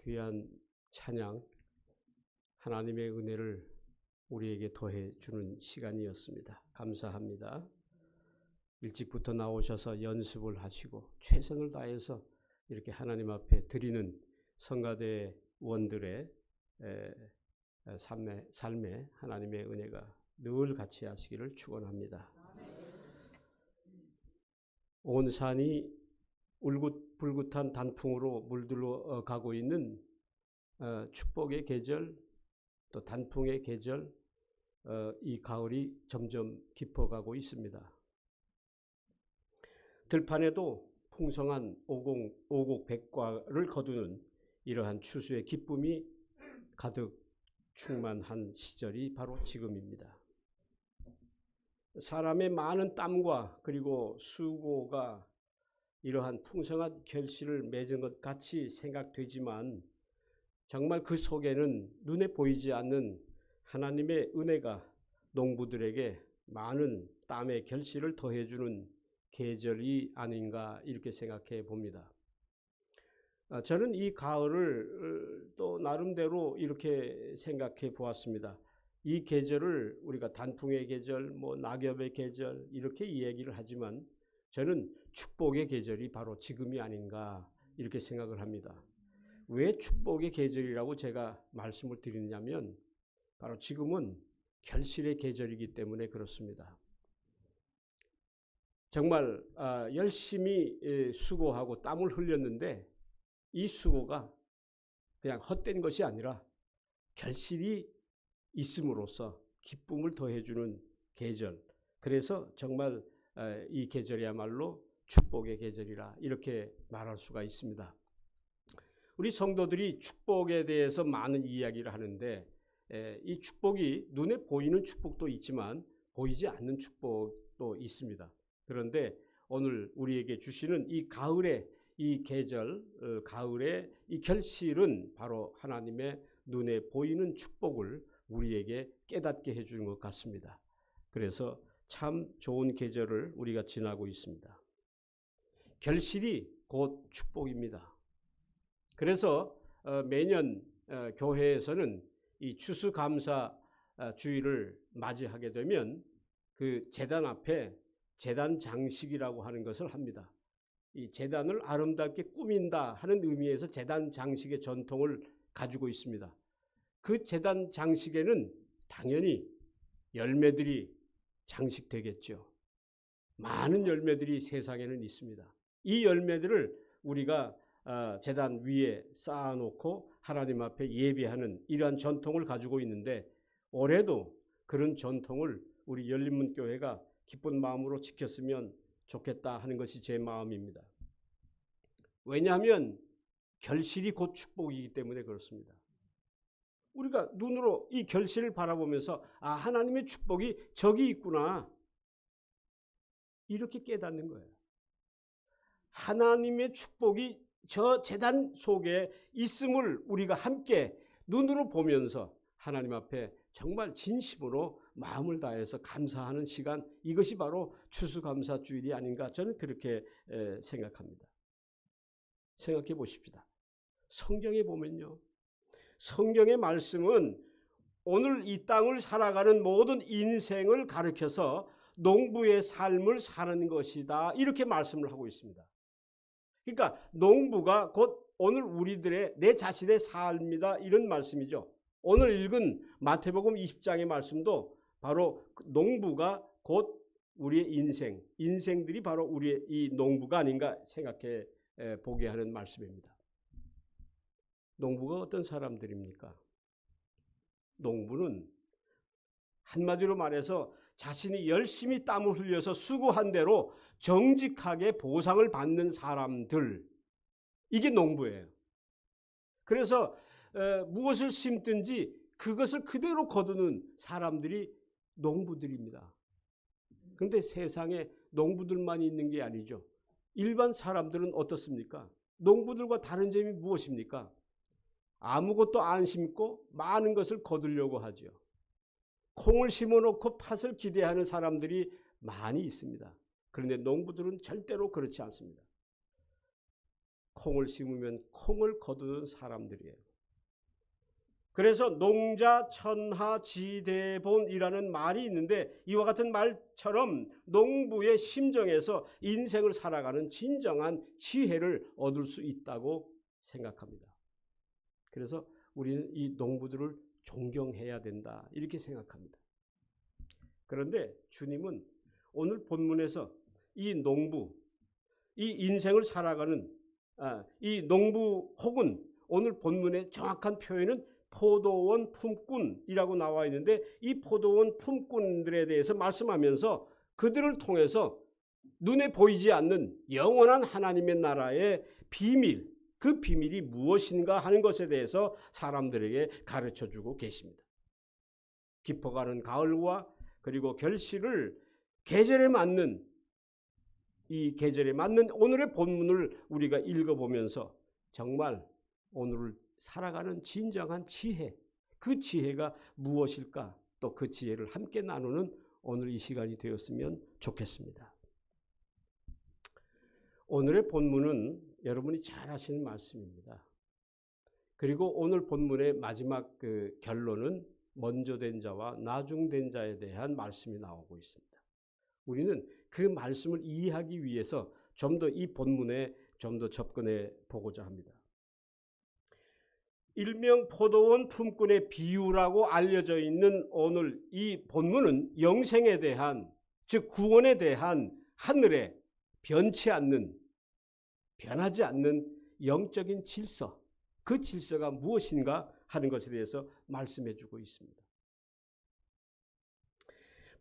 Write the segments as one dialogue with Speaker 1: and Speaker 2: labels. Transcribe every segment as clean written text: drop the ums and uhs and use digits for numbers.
Speaker 1: 귀한 찬양, 하나님의 은혜를 우리에게 더해 주는 시간이었습니다. 감사합니다. 일찍부터 나오셔서 연습을 하시고 최선을 다해서 이렇게 하나님 앞에 드리는 성가대 원들의 삶에 하나님의 은혜가 늘 같이 하시기를 축원합니다. 온 산이 울긋불긋한 단풍으로 물들어 가고 있는 축복의 계절, 또 단풍의 계절, 이 가을이 점점 깊어가고 있습니다. 들판에도 풍성한 오곡백과를 거두는 이러한 추수의 기쁨이 가득 충만한 시절이 바로 지금입니다. 사람의 많은 땀과 그리고 수고가 이러한 풍성한 결실을 맺은 것 같이 생각되지만 정말 그 속에는 눈에 보이지 않는 하나님의 은혜가 농부들에게 많은 땀의 결실을 더해주는 계절이 아닌가 이렇게 생각해 봅니다. 저는 이 가을을 또 나름대로 이렇게 생각해 보았습니다. 이 계절을 우리가 단풍의 계절, 낙엽의 계절 이렇게 이야기를 하지만 저는 축복의 계절이 바로 지금이 아닌가 이렇게 생각을 합니다. 왜 축복의 계절이라고 제가 말씀을 드리냐면 바로 지금은 결실의 계절이기 때문에 그렇습니다. 정말 열심히 수고하고 땀을 흘렸는데 이 수고가 그냥 헛된 것이 아니라 결실이 있음으로써 기쁨을 더해주는 계절. 그래서 정말 이 계절이야말로 축복의 계절이라 이렇게 말할 수가 있습니다. 우리 성도들이 축복에 대해서 많은 이야기를 하는데 이 축복이 눈에 보이는 축복도 있지만 보이지 않는 축복도 있습니다. 그런데 오늘 우리에게 주시는 이 가을의 이 계절, 가을의 이 결실은 바로 하나님의 눈에 보이는 축복을 우리에게 깨닫게 해주는 것 같습니다. 그래서 참 좋은 계절을 우리가 지나고 있습니다. 결실이 곧 축복입니다. 그래서 매년 교회에서는 이 추수감사 주일을 맞이하게 되면 그 제단 앞에 제단 장식이라고 하는 것을 합니다. 이 제단을 아름답게 꾸민다 하는 의미에서 제단 장식의 전통을 가지고 있습니다. 그 제단 장식에는 당연히 열매들이 장식되겠죠. 많은 열매들이 세상에는 있습니다. 이 열매들을 우리가 제단 위에 쌓아놓고 하나님 앞에 예배하는 이러한 전통을 가지고 있는데 올해도 그런 전통을 우리 열린문교회가 기쁜 마음으로 지켰으면 좋겠다 하는 것이 제 마음입니다. 왜냐하면 결실이 곧 축복이기 때문에 그렇습니다. 우리가 눈으로 이 결실을 바라보면서 하나님의 축복이 저기 있구나 이렇게 깨닫는 거예요. 하나님의 축복이 저 제단 속에 있음을 우리가 함께 눈으로 보면서 하나님 앞에 정말 진심으로 마음을 다해서 감사하는 시간, 이것이 바로 추수감사주일이 아닌가 저는 그렇게 생각합니다. 생각해 보십시다. 성경에 보면요, 성경의 말씀은 오늘 이 땅을 살아가는 모든 인생을 가르쳐서 농부의 삶을 사는 것이다 이렇게 말씀을 하고 있습니다. 그러니까 농부가 곧 오늘 우리들의 내 자신의 삶이다 이런 말씀이죠. 오늘 읽은 마태복음 20장의 말씀도 바로 농부가 곧 우리의 인생들이 바로 우리의 이 농부가 아닌가 생각해 보게 하는 말씀입니다. 농부가 어떤 사람들입니까? 농부는 한마디로 말해서 자신이 열심히 땀을 흘려서 수고한 대로 정직하게 보상을 받는 사람들, 이게 농부예요. 그래서 무엇을 심든지 그것을 그대로 거두는 사람들이 농부들입니다. 그런데 세상에 농부들만 있는 게 아니죠. 일반 사람들은 어떻습니까? 농부들과 다른 점이 무엇입니까? 아무것도 안 심고 많은 것을 거두려고 하죠. 콩을 심어놓고 팥을 기대하는 사람들이 많이 있습니다. 그런데 농부들은 절대로 그렇지 않습니다. 콩을 심으면 콩을 거두는 사람들이에요. 그래서 농자천하지대본이라는 말이 있는데 이와 같은 말처럼 농부의 심정에서 인생을 살아가는 진정한 지혜를 얻을 수 있다고 생각합니다. 그래서 우리는 이 농부들을 존경해야 된다 이렇게 생각합니다. 그런데 주님은 오늘 본문에서 이 농부, 이 인생을 살아가는 이 농부 혹은 오늘 본문의 정확한 표현은 포도원 품꾼이라고 나와 있는데 이 포도원 품꾼들에 대해서 말씀하면서 그들을 통해서 눈에 보이지 않는 영원한 하나님의 나라의 비밀, 그 비밀이 무엇인가 하는 것에 대해서 사람들에게 가르쳐주고 계십니다. 깊어가는 가을과 그리고 결실을 계절에 맞는 이 계절에 맞는 오늘의 본문을 우리가 읽어보면서 정말 오늘을 살아가는 진정한 지혜, 그 지혜가 무엇일까? 또 그 지혜를 함께 나누는 오늘 이 시간이 되었으면 좋겠습니다. 오늘의 본문은 여러분이 잘 아시는 말씀입니다. 그리고 오늘 본문의 마지막 그 결론은 먼저 된 자와 나중된 자에 대한 말씀이 나오고 있습니다. 우리는 그 말씀을 이해하기 위해서 좀 더 이 본문에 좀 더 접근해 보고자 합니다. 일명 포도원 품꾼의 비유라고 알려져 있는 오늘 이 본문은 영생에 대한, 즉 구원에 대한 하늘의 변치 않는, 변하지 않는 영적인 질서, 그 질서가 무엇인가 하는 것에 대해서 말씀해 주고 있습니다.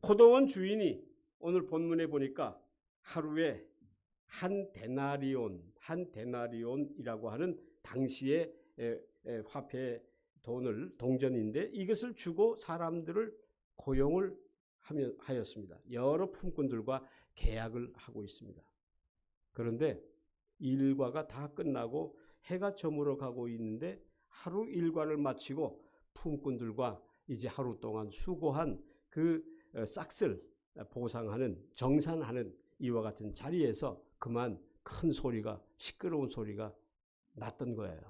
Speaker 1: 포도원 주인이 오늘 본문에 보니까 하루에 한 데나리온이라고 하는 당시의 화폐 돈을 동전인데 이것을 주고 사람들을 고용을 하였습니다. 여러 품꾼들과 계약을 하고 있습니다. 그런데 일과가 다 끝나고 해가 저물어 가고 있는데 하루 일과를 마치고 품꾼들과 이제 하루 동안 수고한 그 싹쓸 보상하는, 정산하는 이와 같은 자리에서 그만 큰 소리가, 시끄러운 소리가 났던 거예요.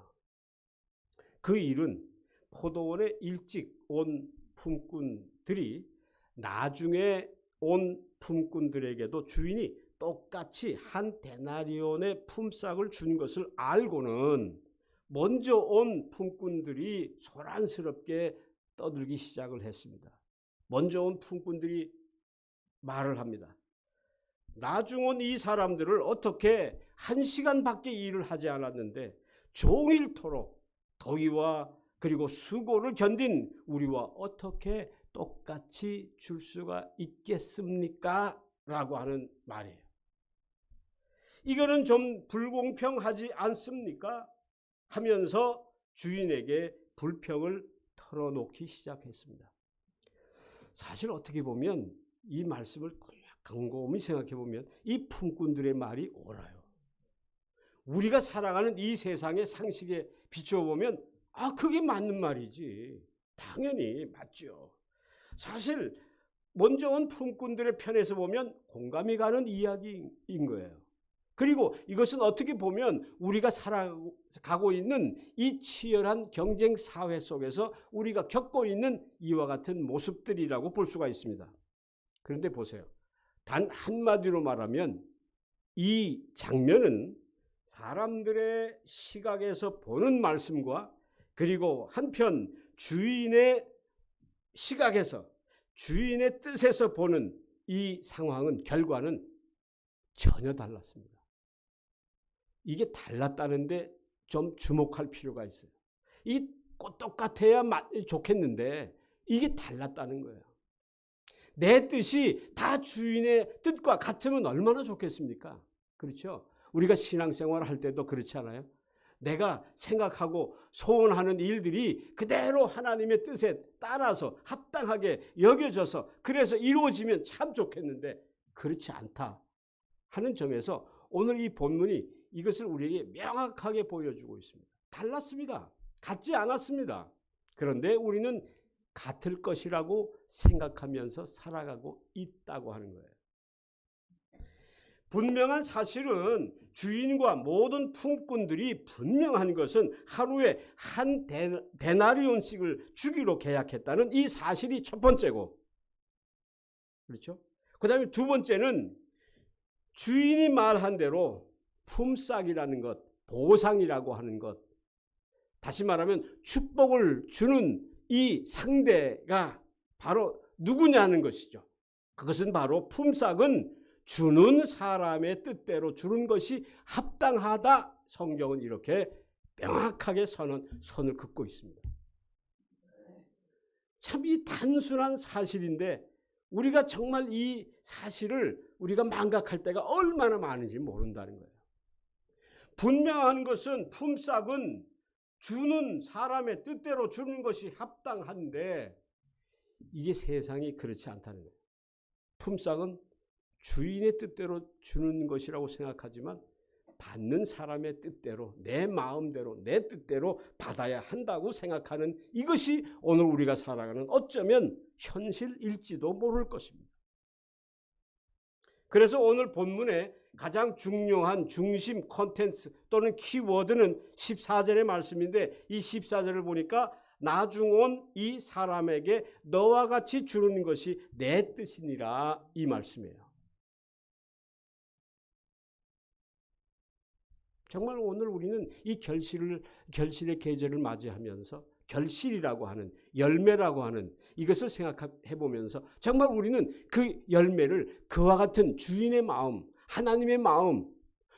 Speaker 1: 그 일은 포도원에 일찍 온 품꾼들이 나중에 온 품꾼들에게도 주인이 똑같이 한 데나리온의 품삯을 준 것을 알고는 먼저 온 품꾼들이 소란스럽게 떠들기 시작을 했습니다. 먼저 온 품꾼들이 말을 합니다. 나중 온 이 사람들을 어떻게 1시간밖에 일을 하지 않았는데 종일토록 더위와 그리고 수고를 견딘 우리와 어떻게 똑같이 줄 수가 있겠습니까? 라고 하는 말이에요. 이거는 좀 불공평하지 않습니까? 하면서 주인에게 불평을 털어놓기 시작했습니다. 사실 어떻게 보면 이 말씀을 곰곰이 생각해 보면 이 품꾼들의 말이 옳아요. 우리가 살아가는 이 세상의 상식에 비추어 보면 그게 맞는 말이지. 당연히 맞죠. 사실 먼저 온 품꾼들의 편에서 보면 공감이 가는 이야기인 거예요. 그리고 이것은 어떻게 보면 우리가 살아가고 있는 이 치열한 경쟁 사회 속에서 우리가 겪고 있는 이와 같은 모습들이라고 볼 수가 있습니다. 그런데 보세요. 단 한마디로 말하면 이 장면은 사람들의 시각에서 보는 말씀과 그리고 한편 주인의 시각에서 주인의 뜻에서 보는 이 상황은, 결과는 전혀 달랐습니다. 이게 달랐다는데 좀 주목할 필요가 있어요. 이 똑같아야 좋겠는데 이게 달랐다는 거예요. 내 뜻이 다 주인의 뜻과 같으면 얼마나 좋겠습니까? 그렇죠? 우리가 신앙생활을 할 때도 그렇지 않아요? 내가 생각하고 소원하는 일들이 그대로 하나님의 뜻에 따라서 합당하게 여겨져서 그래서 이루어지면 참 좋겠는데 그렇지 않다 하는 점에서 오늘 이 본문이 이것을 우리에게 명확하게 보여주고 있습니다. 달랐습니다. 같지 않았습니다. 그런데 우리는 같을 것이라고 생각하면서 살아가고 있다고 하는 거예요. 분명한 사실은 주인과 모든 품꾼들이 분명한 것은 하루에 한 데나리온씩을 주기로 계약했다는 이 사실이 첫 번째고, 그렇죠? 그 다음에 두 번째는 주인이 말한 대로 품삯이라는 것, 보상이라고 하는 것, 다시 말하면 축복을 주는 이 상대가 바로 누구냐는 것이죠. 그것은 바로 품삯은 주는 사람의 뜻대로 주는 것이 합당하다. 성경은 이렇게 명확하게 선을 긋고 있습니다. 참 이 단순한 사실인데 우리가 정말 이 사실을 우리가 망각할 때가 얼마나 많은지 모른다는 거예요. 분명한 것은 품삯은 주는 사람의 뜻대로 주는 것이 합당한데 이게 세상이 그렇지 않다는 거예요. 품삯은 주인의 뜻대로 주는 것이라고 생각하지만 받는 사람의 뜻대로, 내 마음대로, 내 뜻대로 받아야 한다고 생각하는 이것이 오늘 우리가 살아가는 어쩌면 현실일지도 모를 것입니다. 그래서 오늘 본문의 가장 중요한 중심 콘텐츠 또는 키워드는 14절의 말씀인데, 이 14절을 보니까 나중 온 이 사람에게 너와 같이 주는 것이 내 뜻이니라, 이 말씀이에요. 정말 오늘 우리는 이 결실의 계절을 맞이하면서 결실이라고 하는, 열매라고 하는 이것을 생각해 보면서 정말 우리는 그 열매를 그와 같은 주인의 마음, 하나님의 마음,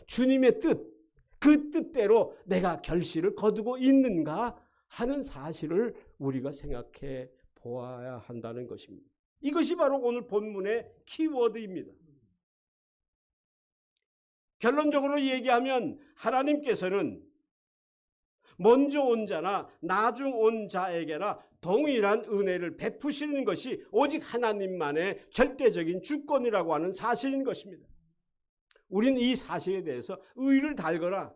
Speaker 1: 주님의 뜻, 그 뜻대로 내가 결실을 거두고 있는가 하는 사실을 우리가 생각해 보아야 한다는 것입니다. 이것이 바로 오늘 본문의 키워드입니다. 결론적으로 얘기하면 하나님께서는 먼저 온 자나 나중 온 자에게나 동일한 은혜를 베푸시는 것이 오직 하나님만의 절대적인 주권이라고 하는 사실인 것입니다. 우리는 이 사실에 대해서 의의를 달거나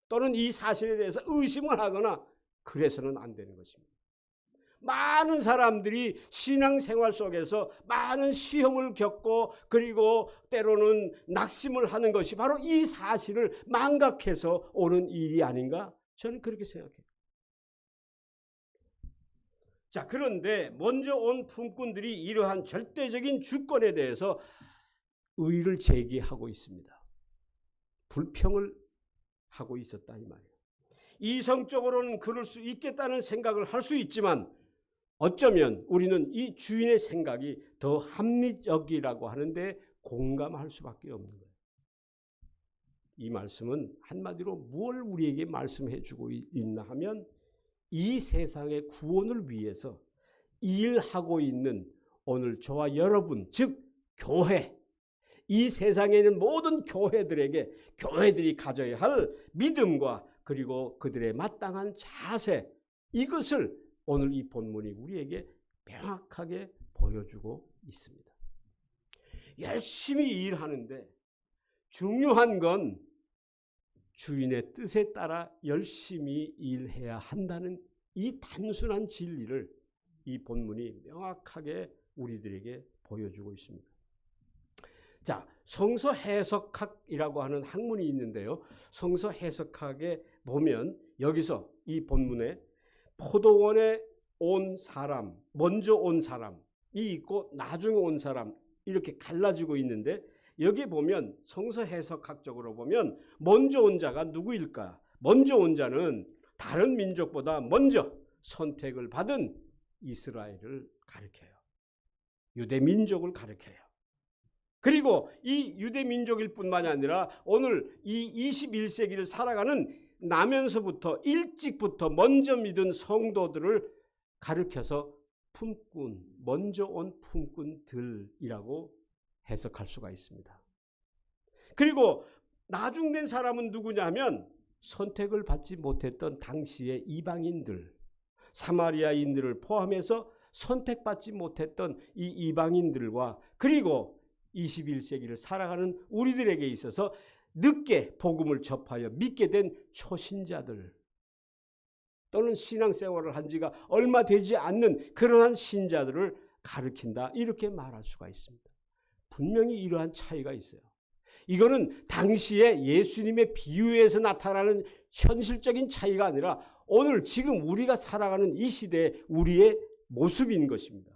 Speaker 1: 또는 이 사실에 대해서 의심을 하거나 그래서는 안 되는 것입니다. 많은 사람들이 신앙생활 속에서 많은 시험을 겪고 그리고 때로는 낙심을 하는 것이 바로 이 사실을 망각해서 오는 일이 아닌가? 저는 그렇게 생각해요. 자, 그런데 먼저 온 품꾼들이 이러한 절대적인 주권에 대해서 의의를 제기하고 있습니다. 불평을 하고 있었다 이 말이에요. 이성적으로는 그럴 수 있겠다는 생각을 할 수 있지만 어쩌면 우리는 이 주인의 생각이 더 합리적이라고 하는데 공감할 수밖에 없는 거예요. 이 말씀은 한마디로 무엇을 우리에게 말씀해 주고 있나 하면 이 세상의 구원을 위해서 일하고 있는 오늘 저와 여러분, 즉 교회, 이 세상에 있는 모든 교회들에게 교회들이 가져야 할 믿음과 그리고 그들의 마땅한 자세, 이것을 오늘 이 본문이 우리에게 명확하게 보여주고 있습니다. 열심히 일하는데 중요한 건 주인의 뜻에 따라 열심히 일해야 한다는 이 단순한 진리를 이 본문이 명확하게 우리들에게 보여주고 있습니다. 자, 성서 해석학이라고 하는 학문이 있는데요. 성서 해석학에 보면 여기서 이 본문에 포도원에 온 사람, 먼저 온 사람이 있고 나중에 온 사람 이렇게 갈라지고 있는데 여기 보면 성서 해석학적으로 보면 먼저 온 자가 누구일까? 먼저 온 자는 다른 민족보다 먼저 선택을 받은 이스라엘을 가리켜요. 유대 민족을 가리켜요. 그리고 이 유대 민족일 뿐만이 아니라 오늘 이 21세기를 살아가는 나면서부터 일찍부터 먼저 믿은 성도들을 가리켜서 품꾼, 먼저 온 품꾼들이라고 해석할 수가 있습니다. 그리고 나중된 사람은 누구냐 하면 선택을 받지 못했던 당시의 이방인들, 사마리아인들을 포함해서 선택받지 못했던 이 이방인들과 그리고 21세기를 살아가는 우리들에게 있어서 늦게 복음을 접하여 믿게 된 초신자들 또는 신앙생활을 한 지가 얼마 되지 않는 그러한 신자들을 가리킨다 이렇게 말할 수가 있습니다. 분명히 이러한 차이가 있어요. 이거는 당시에 예수님의 비유에서 나타나는 현실적인 차이가 아니라 오늘 지금 우리가 살아가는 이 시대의 우리의 모습인 것입니다.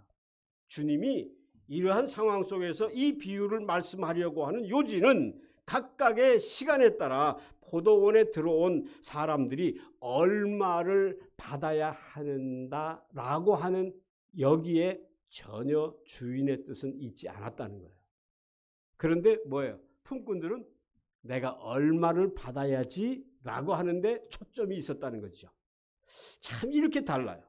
Speaker 1: 주님이 이러한 상황 속에서 이 비유를 말씀하려고 하는 요지는 각각의 시간에 따라 포도원에 들어온 사람들이 얼마를 받아야 하는다라고 하는 여기에 전혀 주인의 뜻은 있지 않았다는 거예요. 그런데 뭐예요? 품꾼들은 내가 얼마를 받아야지 라고 하는데 초점이 있었다는 거죠. 참 이렇게 달라요.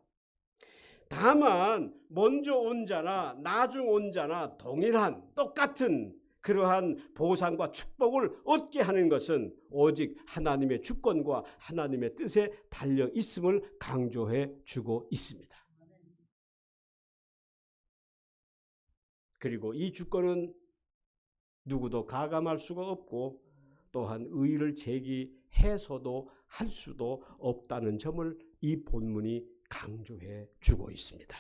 Speaker 1: 다만 먼저 온 자나 나중 온 자나 동일한 똑같은 그러한 보상과 축복을 얻게 하는 것은 오직 하나님의 주권과 하나님의 뜻에 달려 있음을 강조해 주고 있습니다. 그리고 이 주권은 누구도 가감할 수가 없고 또한 의의를 제기해서도 할 수도 없다는 점을 이 본문이 강조해 주고 있습니다.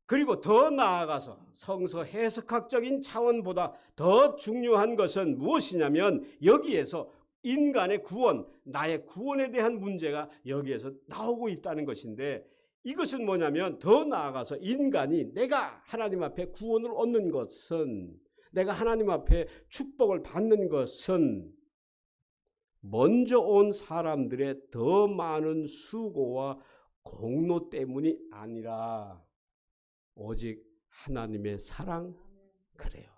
Speaker 1: 그리고 더 나아가서 성서 해석학적인 차원보다 더 중요한 것은 무엇이냐면 여기에서 인간의 구원, 나의 구원에 대한 문제가 여기에서 나오고 있다는 것인데 이것은 뭐냐면 더 나아가서 인간이 내가 하나님 앞에 구원을 얻는 것은 내가 하나님 앞에 축복을 받는 것은 먼저 온 사람들의 더 많은 수고와 공로 때문이 아니라 오직 하나님의 사랑, 그래요.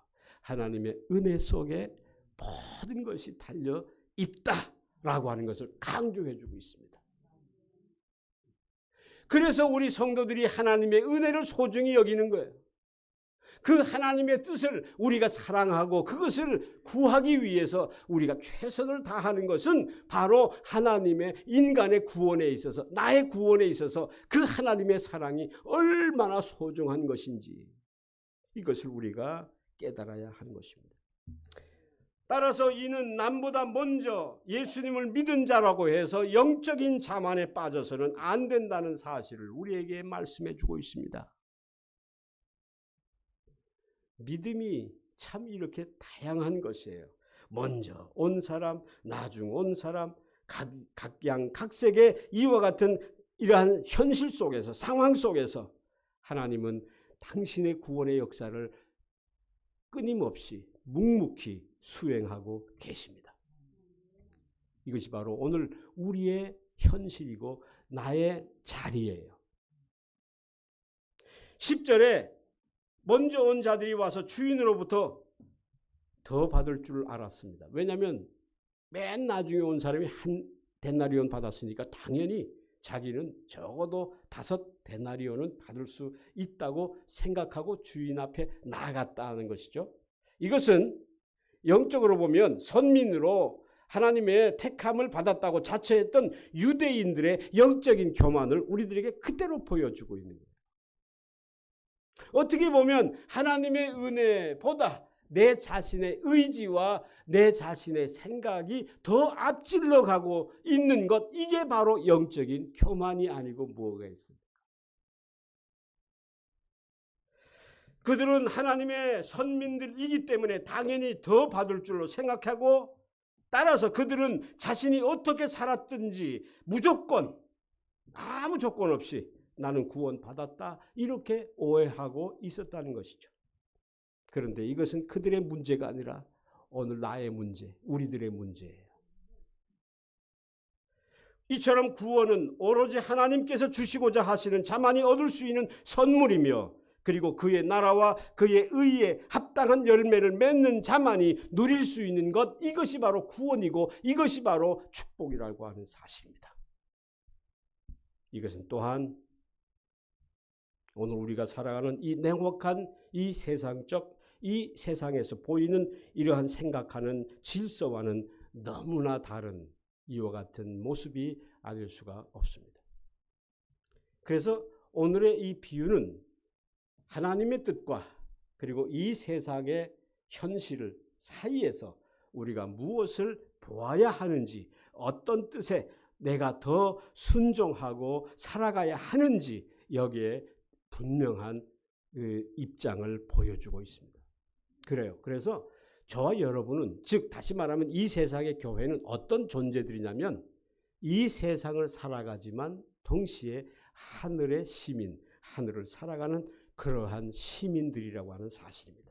Speaker 1: 하나님의 은혜 속에 모든 것이 달려 있다라고 하는 것을 강조해 주고 있습니다. 그래서 우리 성도들이 하나님의 은혜를 소중히 여기는 거예요. 그 하나님의 뜻을 우리가 사랑하고 그것을 구하기 위해서 우리가 최선을 다하는 것은 바로 하나님의 인간의 구원에 있어서 나의 구원에 있어서 그 하나님의 사랑이 얼마나 소중한 것인지 이것을 우리가 깨달아야 하는 것입니다. 따라서 이는 남보다 먼저 예수님을 믿은 자라고 해서 영적인 자만에 빠져서는 안 된다는 사실을 우리에게 말씀해 주고 있습니다. 믿음이 참 이렇게 다양한 것이에요. 먼저 온 사람, 나중 온 사람, 각양각색의 이와 같은 이러한 현실 속에서 상황 속에서 하나님은 당신의 구원의 역사를 끊임없이 묵묵히 수행하고 계십니다. 이것이 바로 오늘 우리의 현실이고 나의 자리예요. 10절에 먼저 온 자들이 와서 주인으로부터 더 받을 줄 알았습니다. 왜냐하면 맨 나중에 온 사람이 한 데나리온 받았으니까 당연히 자기는 적어도 5 데나리온은 받을 수 있다고 생각하고 주인 앞에 나아갔다는 것이죠. 이것은 영적으로 보면 선민으로 하나님의 택함을 받았다고 자처했던 유대인들의 영적인 교만을 우리들에게 그대로 보여주고 있는 거예요. 어떻게 보면 하나님의 은혜보다 내 자신의 의지와 내 자신의 생각이 더 앞질러 가고 있는 것, 이게 바로 영적인 교만이 아니고 뭐가 있습니까? 그들은 하나님의 선민들이기 때문에 당연히 더 받을 줄로 생각하고 따라서 그들은 자신이 어떻게 살았든지 무조건 아무 조건 없이 나는 구원받았다 이렇게 오해하고 있었다는 것이죠. 그런데 이것은 그들의 문제가 아니라 오늘 나의 문제, 우리들의 문제예요. 이처럼 구원은 오로지 하나님께서 주시고자 하시는 자만이 얻을 수 있는 선물이며 그리고 그의 나라와 그의 의에 합당한 열매를 맺는 자만이 누릴 수 있는 것, 이것이 바로 구원이고 이것이 바로 축복이라고 하는 사실입니다. 이것은 또한 오늘 우리가 살아가는 이 냉혹한 이 세상적 이 세상에서 보이는 이러한 생각하는 질서와는 너무나 다른 이와 같은 모습이 아닐 수가 없습니다. 그래서 오늘의 이 비유는 하나님의 뜻과 그리고 이 세상의 현실 사이에서 우리가 무엇을 보아야 하는지, 어떤 뜻에 내가 더 순종하고 살아가야 하는지 여기에 분명한 입장을 보여주고 있습니다. 그래요. 그래서 저와 여러분은, 즉 다시 말하면 이 세상의 교회는 어떤 존재들이냐면 이 세상을 살아가지만 동시에 하늘의 시민, 하늘을 살아가는 그러한 시민들이라고 하는 사실입니다.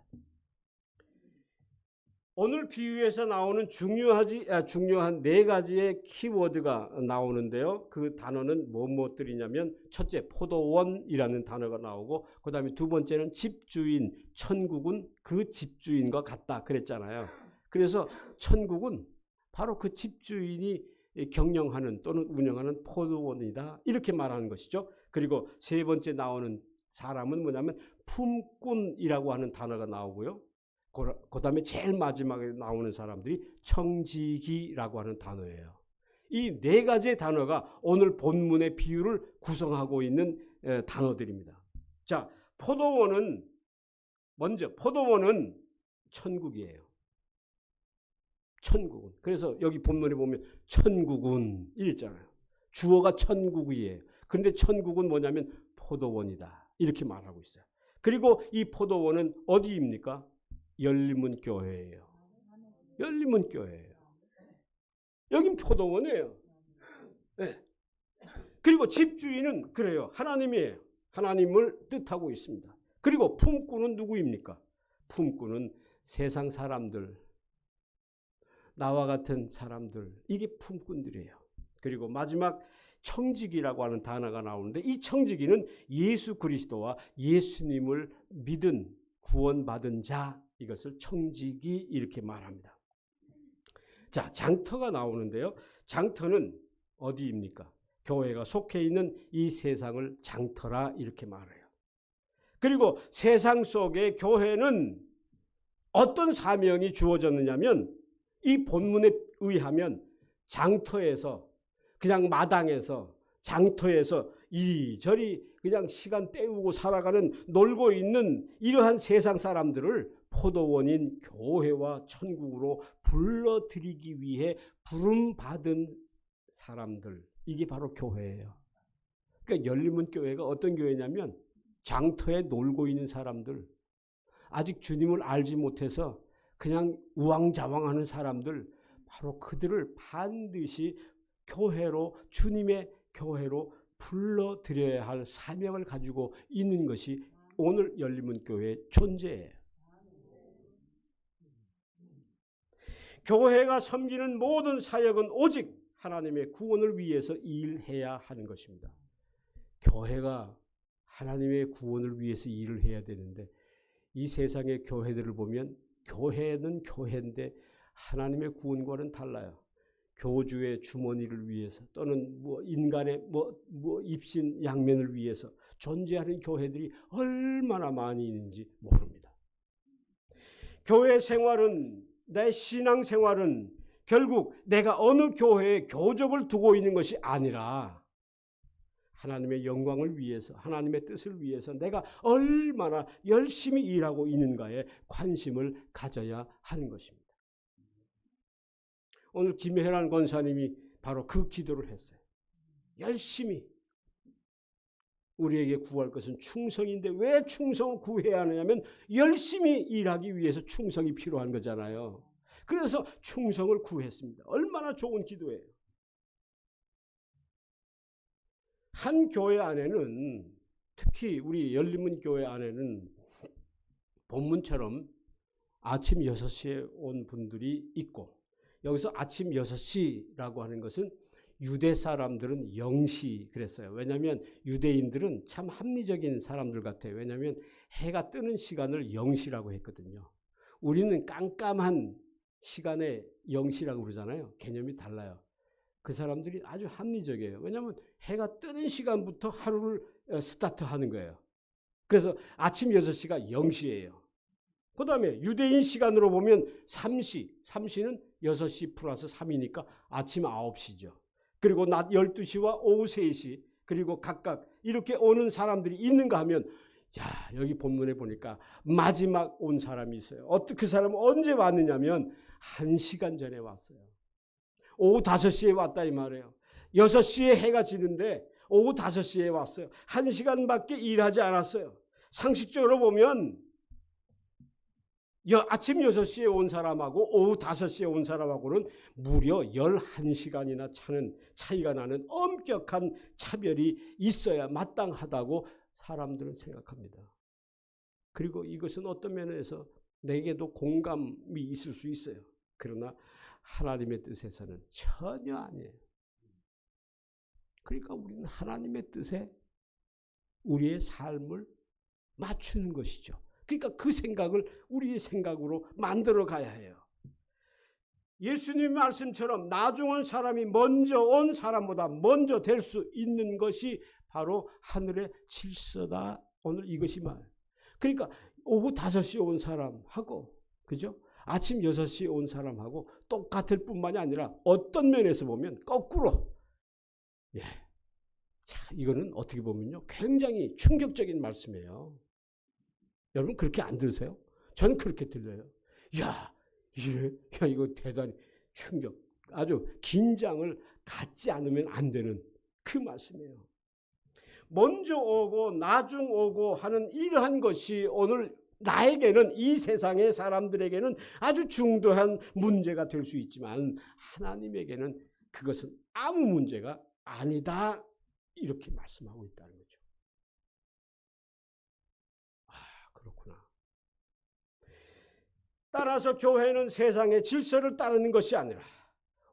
Speaker 1: 오늘 비유에서 나오는 중요한 네 가지의 키워드가 나오는데요. 그 단어는 무엇들이냐면 첫째, 포도원이라는 단어가 나오고, 그 다음에 두 번째는 집주인, 천국은 그 집주인과 같다 그랬잖아요. 그래서 천국은 바로 그 집주인이 경영하는 또는 운영하는 포도원이다, 이렇게 말하는 것이죠. 그리고 세 번째 나오는 사람은 뭐냐면 품꾼이라고 하는 단어가 나오고요. 그 다음에 제일 마지막에 나오는 사람들이 청지기라고 하는 단어예요. 이 네 가지의 단어가 오늘 본문의 비유를 구성하고 있는 단어들입니다. 자, 포도원은 천국이에요. 천국은. 그래서 여기 본문에 보면 천국은 이랬잖아요. 주어가 천국이에요. 그런데 천국은 뭐냐면 포도원이다, 이렇게 말하고 있어요. 그리고 이 포도원은 어디입니까? 열림문 교회예요. 열림문 교회예요. 여긴 포도원이에요. 네. 그리고 집주인은 그래요, 하나님이에요. 하나님을 뜻하고 있습니다. 그리고 품꾼은 누구입니까? 품꾼은 세상 사람들, 나와 같은 사람들, 이게 품꾼들이에요. 그리고 마지막 청지기라고 하는 단어가 나오는데, 이 청지기는 예수 그리스도와 예수님을 믿은 구원받은 자, 이것을 청지기 이렇게 말합니다. 자, 장터가 나오는데요. 장터는 어디입니까? 교회가 속해 있는 이 세상을 장터라 이렇게 말해요. 그리고 세상 속에 교회는 어떤 사명이 주어졌느냐면, 이 본문에 의하면 장터에서, 그냥 마당에서, 장터에서 이리저리 그냥 시간 때우고 살아가는, 놀고 있는 이러한 세상 사람들을 포도원인 교회와 천국으로 불러들이기 위해 부름받은 사람들, 이게 바로 교회예요. 그러니까 열림문 교회가 어떤 교회냐면 장터에 놀고 있는 사람들, 아직 주님을 알지 못해서 그냥 우왕좌왕하는 사람들, 바로 그들을 반드시 교회로, 주님의 교회로 불러들여야 할 사명을 가지고 있는 것이 오늘 열림문 교회의 존재예요. 교회가 섬기는 모든 사역은 오직 하나님의 구원을 위해서 일해야 하는 것입니다. 교회가 하나님의 구원을 위해서 일을 해야 되는데, 이 세상의 교회들을 보면 교회는 교회인데 하나님의 구원과는 달라요. 교주의 주머니를 위해서, 또는 인간의 입신 양면을 위해서 존재하는 교회들이 얼마나 많이 있는지 모릅니다. 교회 생활은, 내 신앙 생활은 결국 내가 어느 교회에 교접을 두고 있는 것이 아니라 하나님의 영광을 위해서, 하나님의 뜻을 위해서 내가 얼마나 열심히 일하고 있는가에 관심을 가져야 하는 것입니다. 오늘 김혜란 권사님이 바로 그 기도를 했어요. 열심히, 우리에게 구할 것은 충성인데 왜 충성을 구해야 하느냐면 열심히 일하기 위해서 충성이 필요한 거잖아요. 그래서 충성을 구했습니다. 얼마나 좋은 기도예요. 한 교회 안에는, 특히 우리 열림문 교회 안에는 본문처럼 아침 6시에 온 분들이 있고, 여기서 아침 6시라고 하는 것은 유대 사람들은 0시 그랬어요. 왜냐하면 유대인들은 참 합리적인 사람들 같아요. 왜냐하면 해가 뜨는 시간을 0시라고 했거든요. 우리는 깜깜한 시간에 0시라고 그러잖아요. 개념이 달라요. 그 사람들이 아주 합리적이에요. 왜냐하면 해가 뜨는 시간부터 하루를 스타트하는 거예요. 그래서 아침 6시가 0시예요. 그 다음에 유대인 시간으로 보면 3시는 6시 플러스 3이니까 아침 9시죠. 그리고 낮 12시와 오후 3시, 그리고 각각 이렇게 오는 사람들이 있는가 하면, 여기 본문에 보니까 마지막 온 사람이 있어요. 그 사람은 언제 왔느냐면 1시간 전에 왔어요. 오후 5시에 왔다 이 말이에요. 6시에 해가 지는데 오후 5시에 왔어요. 1시간밖에 일하지 않았어요. 상식적으로 보면 아침 6시에 온 사람하고 오후 5시에 온 사람하고는 무려 11시간이나 차이가 나는 엄격한 차별이 있어야 마땅하다고 사람들은 생각합니다. 그리고 이것은 어떤 면에서 내게도 공감이 있을 수 있어요. 그러나 하나님의 뜻에서는 전혀 아니에요. 그러니까 우리는 하나님의 뜻에 우리의 삶을 맞추는 것이죠. 그러니까 그 생각을 우리의 생각으로 만들어 가야 해요. 예수님 말씀처럼 나중 온 사람이 먼저 온 사람보다 먼저 될 수 있는 것이 바로 하늘의 질서다. 오늘 이것이 말이에요. 그러니까 오후 5시에 온 사람하고, 그죠? 아침 6시에 온 사람하고 똑같을 뿐만이 아니라 어떤 면에서 보면 거꾸로. 예. 자, 이거는 어떻게 보면요, 굉장히 충격적인 말씀이에요. 여러분 그렇게 안 들으세요? 저는 그렇게 들려요. 야, 이거 대단히 충격, 아주 긴장을 갖지 않으면 안 되는 그 말씀이에요. 먼저 오고 나중 오고 하는 이러한 것이 오늘 나에게는, 이 세상의 사람들에게는 아주 중대한 문제가 될 수 있지만 하나님에게는 그것은 아무 문제가 아니다, 이렇게 말씀하고 있다는 거죠. 그렇구나. 따라서 교회는 세상의 질서를 따르는 것이 아니라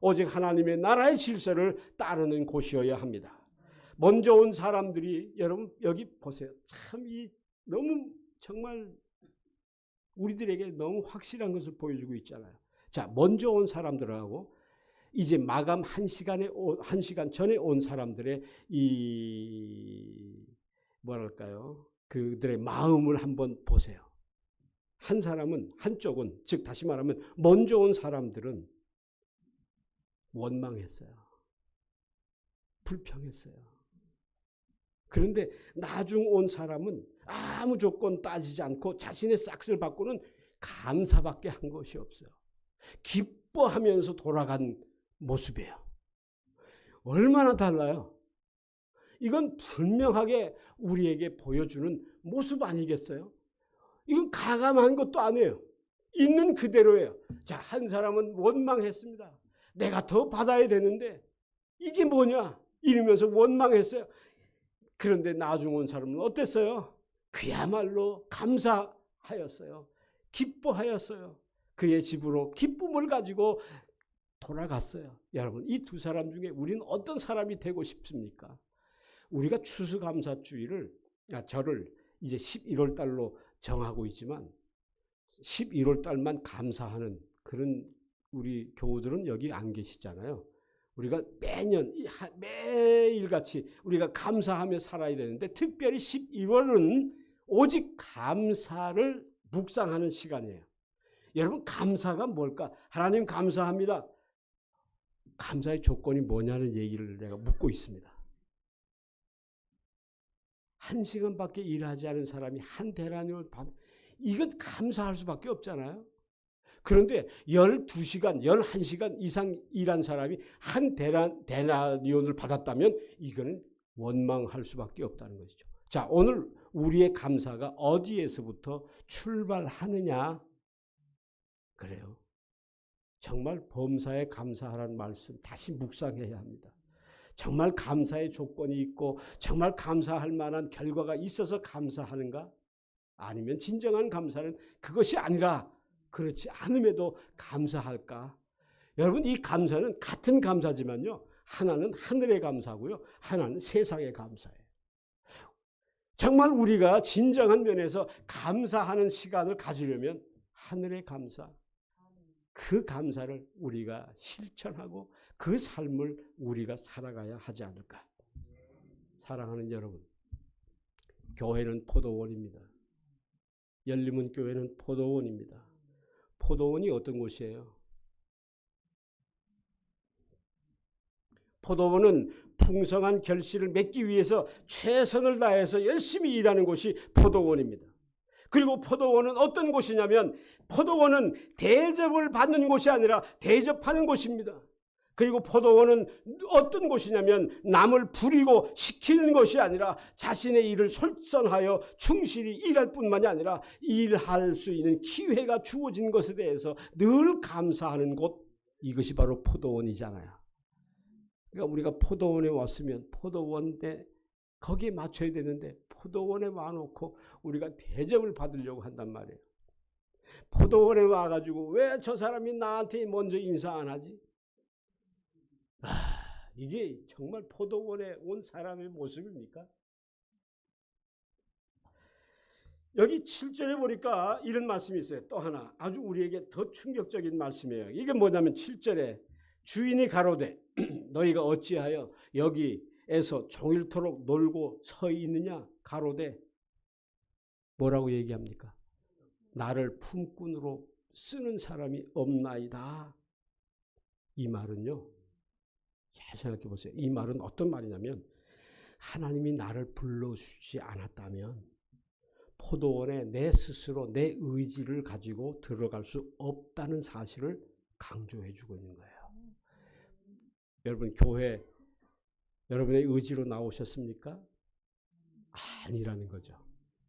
Speaker 1: 오직 하나님의 나라의 질서를 따르는 곳이어야 합니다. 먼저 온 사람들이, 여러분 여기 보세요. 참 너무 정말 우리들에게 너무 확실한 것을 보여주고 있잖아요. 자, 먼저 온 사람들하고 이제 마감 1시간 전에 온 사람들의 뭐랄까요? 그들의 마음을 한번 보세요. 한쪽은, 즉 다시 말하면 먼저 온 사람들은 원망했어요. 불평했어요. 그런데 나중 온 사람은 아무 조건 따지지 않고 자신의 싹을 바꾸는 감사밖에 한 것이 없어요. 기뻐하면서 돌아간 모습이에요. 얼마나 달라요? 이건 분명하게 우리에게 보여주는 모습 아니겠어요? 이건 가감한 것도 아니에요. 있는 그대로예요. 자, 한 사람은 원망했습니다. 내가 더 받아야 되는데 이게 뭐냐? 이러면서 원망했어요. 그런데 나중 온 사람은 어땠어요? 그야말로 감사하였어요. 기뻐하였어요. 그의 집으로 기쁨을 가지고 돌아갔어요. 여러분, 이 두 사람 중에 우리는 어떤 사람이 되고 싶습니까? 우리가 추수감사주의를, 저를 이제 11월 달로 정하고 있지만 11월 달만 감사하는 그런 우리 교우들은 여기 안 계시잖아요. 우리가 매일같이 우리가 감사하며 살아야 되는데, 특별히 11월은 오직 감사를 묵상하는 시간이에요. 여러분, 감사가 뭘까? 하나님 감사합니다. 감사의 조건이 뭐냐는 얘기를 내가 묻고 있습니다. 1시간밖에 일하지 않은 사람이 한 데나리온을 이건 감사할 수밖에 없잖아요. 그런데 12시간, 11시간 이상 일한 사람이 한 데나리온을 받았다면 이거는 원망할 수밖에 없다는 것이죠. 자, 오늘 우리의 감사가 어디에서부터 출발하느냐? 그래요. 정말 범사에 감사하라는 말씀 다시 묵상해야 합니다. 정말 감사의 조건이 있고 정말 감사할 만한 결과가 있어서 감사하는가? 아니면 진정한 감사는 그것이 아니라 그렇지 않음에도 감사할까? 여러분, 이 감사는 같은 감사지만요, 하나는 하늘의 감사고요, 하나는 세상의 감사예요. 정말 우리가 진정한 면에서 감사하는 시간을 가지려면 하늘의 감사, 그 감사를 우리가 실천하고 그 삶을 우리가 살아가야 하지 않을까. 사랑하는 여러분, 교회는 포도원입니다. 열림은 교회는 포도원입니다. 포도원이 어떤 곳이에요? 포도원은 풍성한 결실을 맺기 위해서 최선을 다해서 열심히 일하는 곳이 포도원입니다. 그리고 포도원은 어떤 곳이냐면, 포도원은 대접을 받는 곳이 아니라 대접하는 곳입니다. 그리고 포도원은 어떤 곳이냐면 남을 부리고 시키는 것이 아니라 자신의 일을 솔선하여 충실히 일할 뿐만이 아니라 일할 수 있는 기회가 주어진 것에 대해서 늘 감사하는 곳, 이것이 바로 포도원이잖아요. 그러니까 우리가 포도원에 왔으면 포도원에 거기에 맞춰야 되는데 포도원에 와놓고 우리가 대접을 받으려고 한단 말이에요. 포도원에 와가지고 왜 저 사람이 나한테 먼저 인사 안 하지? 이게 정말 포도원에 온 사람의 모습입니까? 여기 7절에 보니까 이런 말씀이 있어요. 또 하나 아주 우리에게 더 충격적인 말씀이에요. 이게 뭐냐면 7절에 주인이 가로되 너희가 어찌하여 여기에서 종일토록 놀고 서 있느냐? 가로되 뭐라고 얘기합니까? 나를 품꾼으로 쓰는 사람이 없나이다. 이 말은요, 잘 생각해 보세요. 이 말은 어떤 말이냐면 하나님이 나를 불러주지 않았다면 포도원에 내 스스로 내 의지를 가지고 들어갈 수 없다는 사실을 강조해 주고 있는 거예요. 여러분 교회 여러분의 의지로 나오셨습니까? 아니라는 거죠.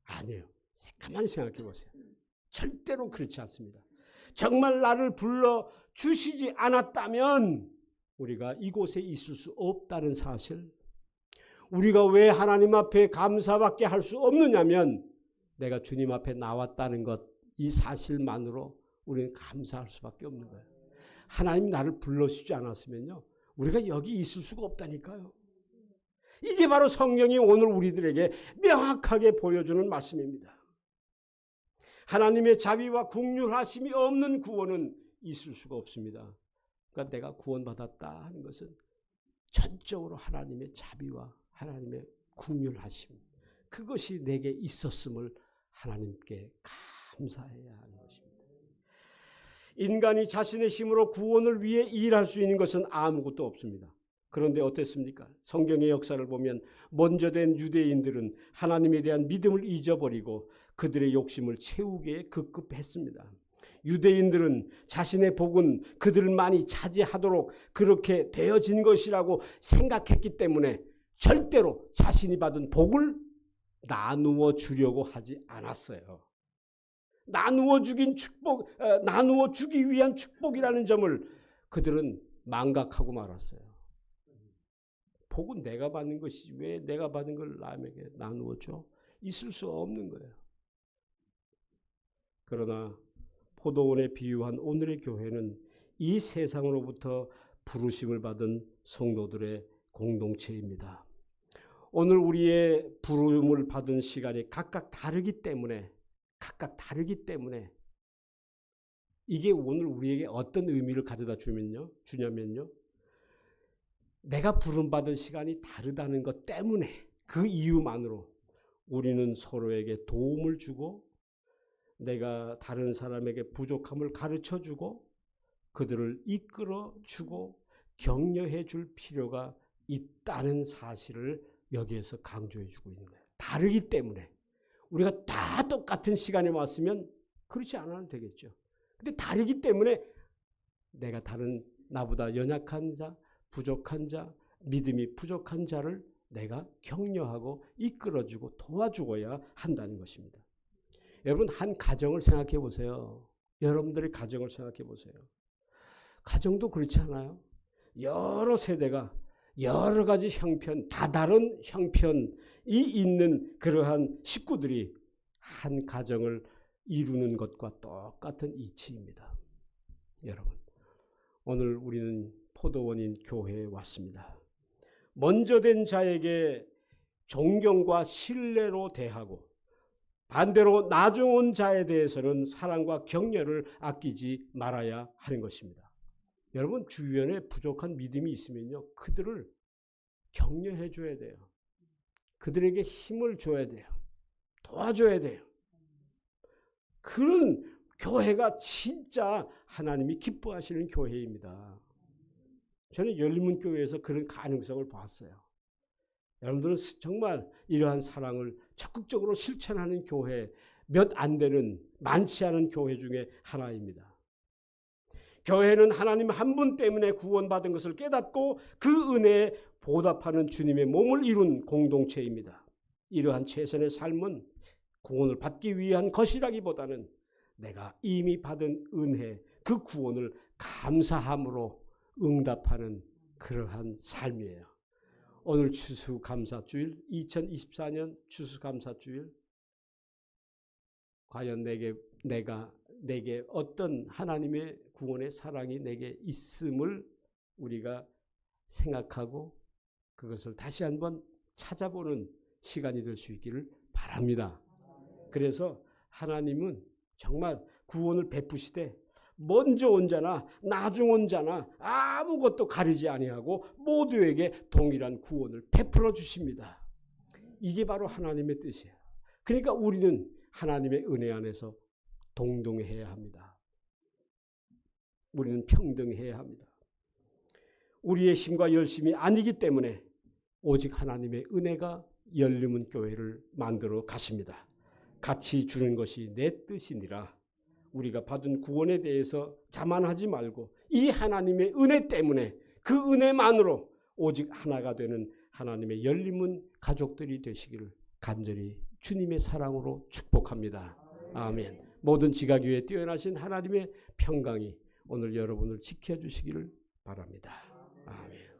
Speaker 1: 아니에요. 가만히 생각해 보세요. 절대로 그렇지 않습니다. 정말 나를 불러주시지 않았다면 우리가 이곳에 있을 수 없다는 사실, 우리가 왜 하나님 앞에 감사밖에 할 수 없느냐면 내가 주님 앞에 나왔다는 것, 이 사실만으로 우리는 감사할 수밖에 없는 거예요. 하나님 나를 불러주지 않았으면요 우리가 여기 있을 수가 없다니까요. 이게 바로 성경이 오늘 우리들에게 명확하게 보여주는 말씀입니다. 하나님의 자비와 긍휼하심이 없는 구원은 있을 수가 없습니다. 그러니까 내가 구원받았다 하는 것은 전적으로 하나님의 자비와 하나님의 긍휼하심, 그것이 내게 있었음을 하나님께 감사해야 하는 것입니다. 인간이 자신의 힘으로 구원을 위해 일할 수 있는 것은 아무것도 없습니다. 그런데 어땠습니까? 성경의 역사를 보면 먼저 된 유대인들은 하나님에 대한 믿음을 잊어버리고 그들의 욕심을 채우기에 급급했습니다. 유대인들은 자신의 복은 그들만이 차지하도록 그렇게 되어진 것이라고 생각했기 때문에 절대로 자신이 받은 복을 나누어 주려고 하지 않았어요. 나누어 주기 위한 축복이라는 점을 그들은 망각하고 말았어요. 복은 내가 받는 것이지 왜 내가 받은 걸 남에게 나누어 줘? 있을 수 없는 거예요. 그러나 포도원에 비유한 오늘의 교회는 이 세상으로부터 부르심을 받은 성도들의 공동체입니다. 오늘 우리의 부름을 받은 시간이 각각 다르기 때문에 이게 오늘 우리에게 어떤 의미를 가져다 주냐면요. 내가 부름받은 시간이 다르다는 것 때문에 그 이유만으로 우리는 서로에게 도움을 주고 내가 다른 사람에게 부족함을 가르쳐 주고 그들을 이끌어 주고 격려해 줄 필요가 있다는 사실을 여기에서 강조해 주고 있는 거예요. 다르기 때문에 우리가 다 똑같은 시간에 왔으면 그렇지 않아도 되겠죠. 근데 다르기 때문에 내가 다른 나보다 연약한 자, 부족한 자, 믿음이 부족한 자를 내가 격려하고 이끌어주고 도와주어야 한다는 것입니다. 여러분 한 가정을 생각해 보세요. 여러분들의 가정을 생각해 보세요. 가정도 그렇지 않아요? 여러 세대가 여러 가지 형편, 다른 형편이 있는 그러한 식구들이 한 가정을 이루는 것과 똑같은 이치입니다. 여러분, 오늘 우리는 포도원인 교회에 왔습니다. 먼저 된 자에게 존경과 신뢰로 대하고 반대로 나중 온 자에 대해서는 사랑과 격려를 아끼지 말아야 하는 것입니다. 여러분 주변에 부족한 믿음이 있으면요. 그들을 격려해 줘야 돼요. 그들에게 힘을 줘야 돼요. 도와줘야 돼요. 그런 교회가 진짜 하나님이 기뻐하시는 교회입니다. 저는 열린문교회에서 그런 가능성을 봤어요. 여러분들은 정말 이러한 사랑을 적극적으로 실천하는 교회, 몇 안 되는 많지 않은 교회 중에 하나입니다. 교회는 하나님 한 분 때문에 구원받은 것을 깨닫고 그 은혜에 보답하는 주님의 몸을 이룬 공동체입니다. 이러한 최선의 삶은 구원을 받기 위한 것이라기보다는 내가 이미 받은 은혜, 그 구원을 감사함으로 응답하는 그러한 삶이에요. 오늘 추수감사주일, 2024년 추수감사주일, 과연 내게 어떤 하나님의 구원의 사랑이 내게 있음을 우리가 생각하고 그것을 다시 한번 찾아보는 시간이 될 수 있기를 바랍니다. 그래서 하나님은 정말 구원을 베푸시되 먼저 온 자나 나중 온 자나 아무것도 가리지 아니하고 모두에게 동일한 구원을 베풀어 주십니다. 이게 바로 하나님의 뜻이에요. 그러니까 우리는 하나님의 은혜 안에서 동등해야 합니다. 우리는 평등해야 합니다. 우리의 힘과 열심이 아니기 때문에 오직 하나님의 은혜가 열림은 교회를 만들어 가십니다. 같이 주는 것이 내 뜻이니라. 우리가 받은 구원에 대해서 자만하지 말고 이 하나님의 은혜 때문에 그 은혜만으로 오직 하나가 되는 하나님의 열림은 가족들이 되시기를 간절히 주님의 사랑으로 축복합니다. 아멘. 모든 지각 위에 뛰어나신 하나님의 평강이 오늘 여러분을 지켜주시기를 바랍니다. 아멘.